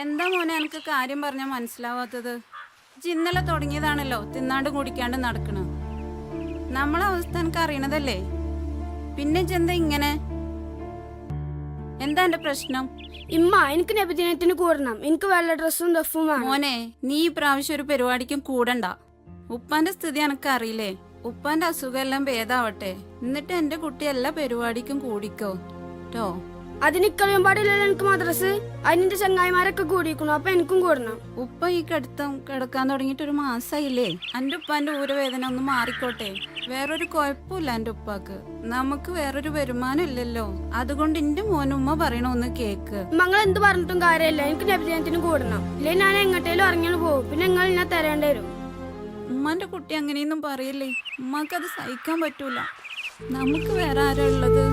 എന്താ മോനെ എനിക്ക് കാര്യം പറഞ്ഞാൽ മനസ്സിലാവാത്തത്? ഇന്നലെ തുടങ്ങിയതാണല്ലോ തിന്നാണ്ട് കുടിക്കാണ്ട് നടക്കണ്. നമ്മളെ അവസ്ഥ എനിക്ക് അറിയണതല്ലേ. പിന്നെ എന്താ ഇങ്ങനെ? എന്താ എന്റെ പ്രശ്നം? ഇമ്മ എനിക്ക് നബിദിനത്തിന് കൂടണം. എനിക്ക് വെള്ള ഡ്രസ്സും ദഫും വേണം. മോനെ, നീ ഈ പ്രാവശ്യം ഒരു പരിപാടിക്കും കൂടണ്ട. ഉപ്പാന്റെ സ്ഥിതി എനക്ക് അറിയില്ലേ. ഉപ്പാന്റെ അസുഖമെല്ലാം ഭേദാവട്ടെ, എന്നിട്ട് എന്റെ കുട്ടി എല്ലാ പരിപാടിക്കും കൂടിക്കോ ട്ടോ. അതിന് ഇക്കളിയും പാടില്ലല്ലോ എനിക്ക് മദ്രസ്. അതിന്റെ ചങ്ങായിമാരൊക്കെ കൂടിയിരിക്കണു, അപ്പൊ എനിക്കും കൂടണം. ഉപ്പ ഈ കിടക്കാൻ തുടങ്ങിയിട്ട് ഒരു മാസായില്ലേ. എന്റെ ഉപ്പാന്റെ ഊരവേദന ഒന്ന് മാറിക്കോട്ടെ. വേറൊരു കുഴപ്പമില്ല എന്റെ ഉപ്പാക്ക്. നമുക്ക് വേറൊരു വരുമാനം ഇല്ലല്ലോ. അതുകൊണ്ട് എന്റെ മോനുമ്മ പറയണ ഒന്ന് കേക്ക്. മങ്ങൾ എന്ത് പറഞ്ഞിട്ടും കാര്യമില്ല, എനിക്ക് നബിദിനത്തിന് കൂടണം. ഇല്ലേ ഞാൻ എങ്ങോട്ടേലും ഇറങ്ങിയാണ് പോകും. പിന്നെ നിങ്ങൾ എന്നെ തരേണ്ടി വരും. ഉമ്മാന്റെ കുട്ടി അങ്ങനെയൊന്നും പറയില്ലേ. ഉമ്മക്കത് സഹിക്കാൻ പറ്റൂല. നമുക്ക് വേറെ ആരാ ഉള്ളത്?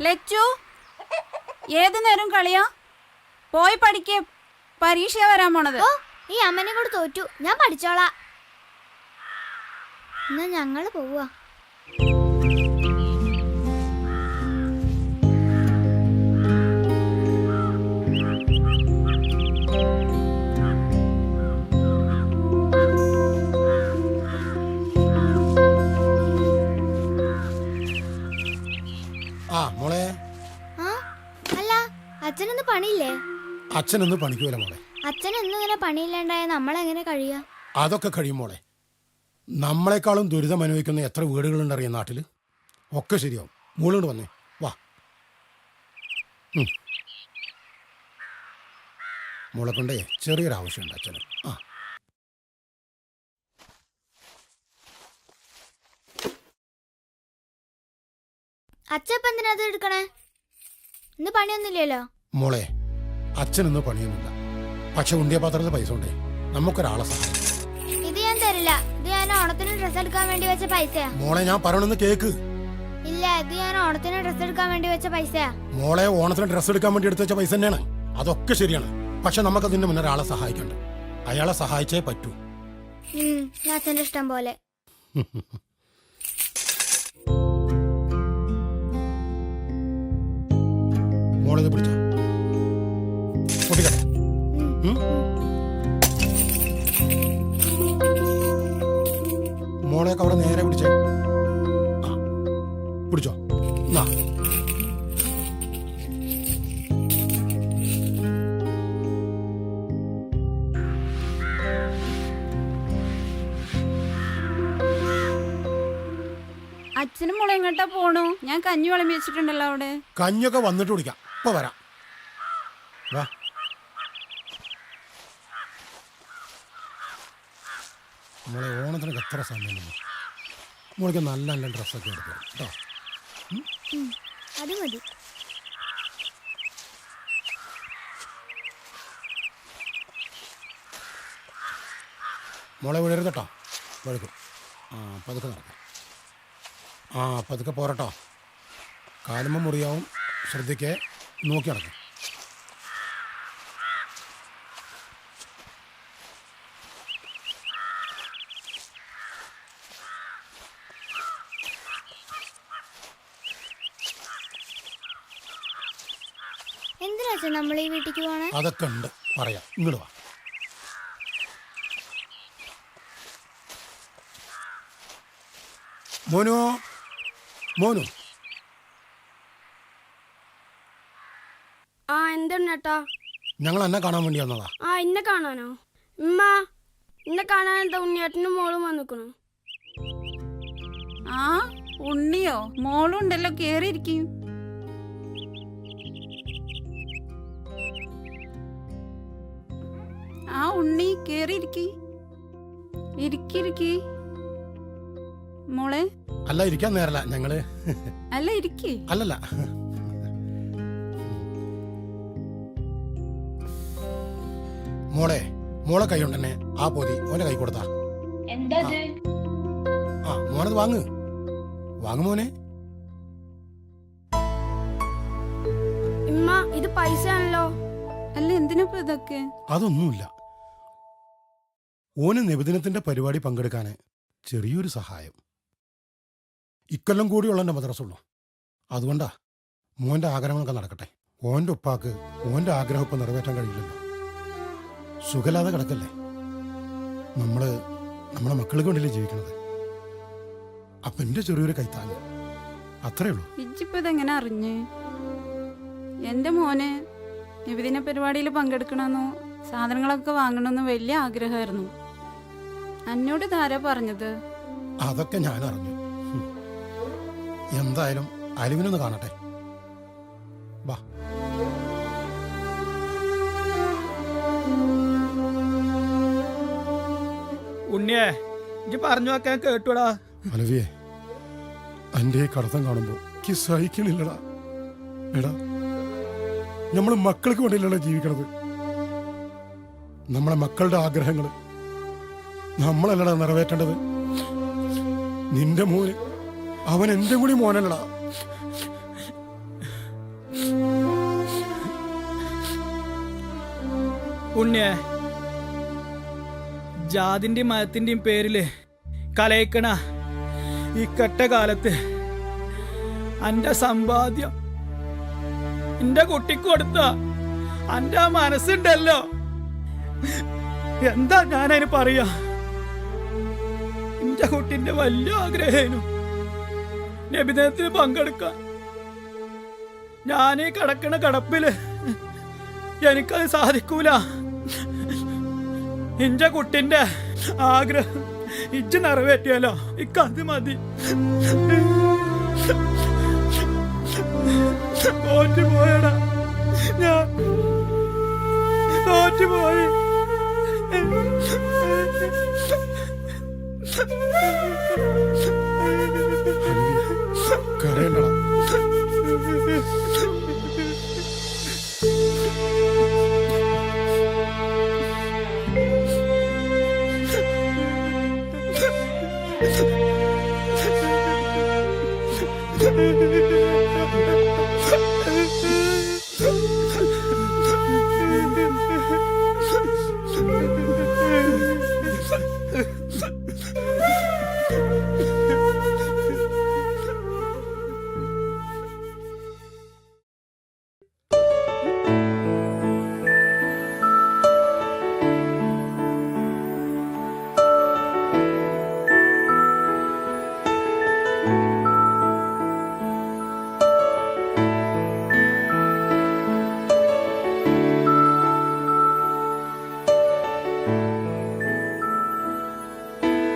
ലച്ചു, ഏത് നേരം കളിയാ? പോയി പഠിക്കേ, പരീക്ഷ വരാൻ പോണത്. ഈ അമ്മനെ കൂടെ തോറ്റു, ഞാൻ പഠിച്ചോളാം. എന്നാ ഞങ്ങള് പോവാ. മോളെ, അല്ല അച്ഛനൊന്ന് പണിയില്ലേ? അച്ഛനൊന്നും പണിക്കൂല മോളെ. അച്ഛൻ ഇങ്ങനെ പണിയില്ലാണ്ടായ നമ്മളെങ്ങനെ കഴിയാ? അതൊക്കെ കഴിയും മോളെ. നമ്മളെക്കാളും ദുരിതം അനുഭവിക്കുന്ന എത്ര വീടുകളുണ്ടറിയാം നാട്ടില്. ഒക്കെ ശരിയാവും. മോളോട് വന്നേ, വാ. മോളെ കൊണ്ടേ ചെറിയൊരു ആവശ്യമുണ്ട് അച്ഛന്. അച്ഛപ്പം എന്തിനാ അത് എടുക്കണേ? ഇന്ന് പണിയൊന്നുമില്ലല്ലോ. മോളെ, അച്ഛനൊന്നും പണിയൊന്നുമില്ല. പക്ഷെ ഉണ്ടിയ പാത്രത്തിൽ പൈസ ഉണ്ടേ, നമുക്കൊരാളെ സഹായിക്കും. ഇത് ഞാൻ തരില്ല. ഇത് ഞാൻ ഓണത്തിന് ഡ്രസ് എടുക്കാൻ വേണ്ടി വെച്ച പൈസയാ. മോളെ, ഞാൻ പറയണമെന്ന് കേക്ക്. ഇല്ല, ഇത് ഞാൻ ഓണത്തിന് ഡ്രസ് എടുക്കാൻ വേണ്ടി വെച്ച പൈസയാ. മോളെ, ഓണത്തിന് ഡ്രസ്സ് എടുക്കാൻ വേണ്ടി എടുത്ത് വെച്ച പൈസ തന്നെയാണ്. അതൊക്കെ ശരിയാണ്. പക്ഷെ നമുക്കതിന്റെ മുന്നേ ഒരാളെ സഹായിക്കണ്ട. അയാളെ സഹായിച്ചേ പറ്റൂ. അച്ഛന്റെ ഇഷ്ടം പോലെ. മോളെ പിടിച്ചോ, പൊട്ടിക്കട്ടെ. മോളെയൊക്കെ അവിടെ നേരെ പിടിച്ചേ. പിടിച്ചോ. അച്ഛനും മോളെ എങ്ങോട്ടാ പോണു? ഞാൻ കഞ്ഞി വിളമ്പി വെച്ചിട്ടുണ്ടല്ലോ അവിടെ. കഞ്ഞൊക്കെ വന്നിട്ട് കുടിക്കാം. ഇപ്പൊ വരാം. വാ. മോളെ, ഓണത്തിനൊക്കെ എത്ര സമയം മോൾക്ക് നല്ല നല്ല ഡ്രസ്സൊക്കെ എടുക്കാം കേട്ടോ. അത് മതി. മോളെ വിടരുതട്ടോ, വഴുക്കും. പതുക്കെ നടക്കാം. പതുക്കെ പോരട്ടോ. കാലുമ്പം മുറിയാവും, ശ്രദ്ധിക്കേ. നോക്കി നടക്കും. എന്തിനാ നമ്മൾ ഈ വീട്ടിക്ക് പോണേ? അതൊക്കെ ഉണ്ട്, പറയാം. ഇങ്ങോട്ട് വാ. മോനു, മോനു. എന്തെണ്ണേട്ടാ? ഞങ്ങൾ എന്നെ കാണാൻ വേണ്ടി വന്നതാ. ഇന്നെ കാണാനോ? ഉമ്മ, ഇന്നെ കാണാൻ എന്താ ഉണ്ണിയേട്ടനും മോളും വന്നിക്കണു. ഉണ്ണിയോ? മോളും ഉണ്ടല്ലോ, കേറിയിരിക്കും. ഉണ്ണി കേറിയിരിക്കി. ഇരിക്കിരിക്കി മോളെ. അല്ല ഇരിക്കാൻ നേരല്ല ഞങ്ങള്. അല്ല ഇരിക്കി. അല്ലല്ല മോളെ, മോളെ കൈ കൊണ്ട് തന്നെ ആ പൊതി ഓന്റെ കൈ കൊടുത്താ. ആ മോനത് വാങ്ങ് മോനെ. ഇമ്മ ഇത് പൈസ ആണല്ലോ. അല്ല എന്തിനപ്പോ ഇതൊക്കെ? അതൊന്നുമില്ല, ഓന് നബിദിനത്തിന്റെ പരിപാടി പങ്കെടുക്കാന് ചെറിയൊരു സഹായം. ഇക്കൊല്ലം കൂടിയുള്ള എൻ്റെ മദ്രസുള്ളൂ, അതുകൊണ്ടാ. മോന്റെ ആഗ്രഹങ്ങളൊക്കെ നടക്കട്ടെ. ഓന്റെ ഉപ്പാക്ക് ഓന്റെ ആഗ്രഹം ഇപ്പം നിറവേറ്റാൻ കഴിയില്ലല്ലോ. സുഖലാതെ കിടക്കല്ലേ. നമ്മളെ മക്കൾക്ക് വേണ്ടിയല്ലേ ജീവിക്കണത്. അപ്പൊ എന്റെ ചെറിയൊരു കൈത്താങ്ങ് അത്രേ ഉള്ളൂ. ഇജ്ജിപ്പോ ഇതെങ്ങനെ അറിഞ്ഞ്? എന്റെ മോന് നബിദിന പരിപാടിയിൽ പങ്കെടുക്കണമെന്നോ സാധനങ്ങളൊക്കെ വാങ്ങണമെന്നോ വലിയ ആഗ്രഹമായിരുന്നു. എന്നോട് ഇതാരാ പറഞ്ഞത്? അതൊക്കെ ഞാൻ അറിഞ്ഞു. എന്തായാലും അലിവിനൊന്ന് കാണട്ടെ. വാ. ഉണ്ണിയേ, ഇജ്ജ് പറഞ്ഞു വെക്കാൻ കേട്ടൂടാ. അലവിയെ, അന്റെ ഈ കടത്തം കാണുമ്പോ എനിക്ക് സഹിക്കണില്ലടാ. എടാ, നമ്മള് മക്കൾക്ക് വേണ്ടിയില്ലല്ലോ ജീവിക്കണത്. നമ്മളെ മക്കളുടെ ആഗ്രഹങ്ങള് നമ്മളല്ലടാ നിറവേറ്റേണ്ടത്. നിന്റെ മോന് അവൻ എന്റെ കൂടി മോനല്ലടാ. ഉണ്ണിയേ, ജാതിന്റെയും മതത്തിന്റെയും പേരില് കലയിക്കണ ഈ കെട്ടകാലത്ത് അന്റെ സമ്പാദ്യം എന്റെ കുട്ടിക്ക് കൊടുത്ത അന്റെ ആ മനസ്സുണ്ടല്ലോ, എന്താ ഞാനതിന് പറയാ. എന്റെ കുട്ടിന്റെ വലിയ ആഗ്രഹേനു നബിദിനത്തിന് പങ്കെടുക്കാൻ. ഞാനീ കിടക്കണ കിടപ്പില് എനിക്കത് സാധിക്കൂല. എന്റെ കുട്ടിന്റെ ആഗ്രഹം ഇജ്ജ് നിറവേറ്റിയാലോ, ഇക്കത് മതി. തോറ്റുപോയടാ, ഞാൻ തോറ്റുപോയി. കരയണ്ടടാ. Ha ha ha ha!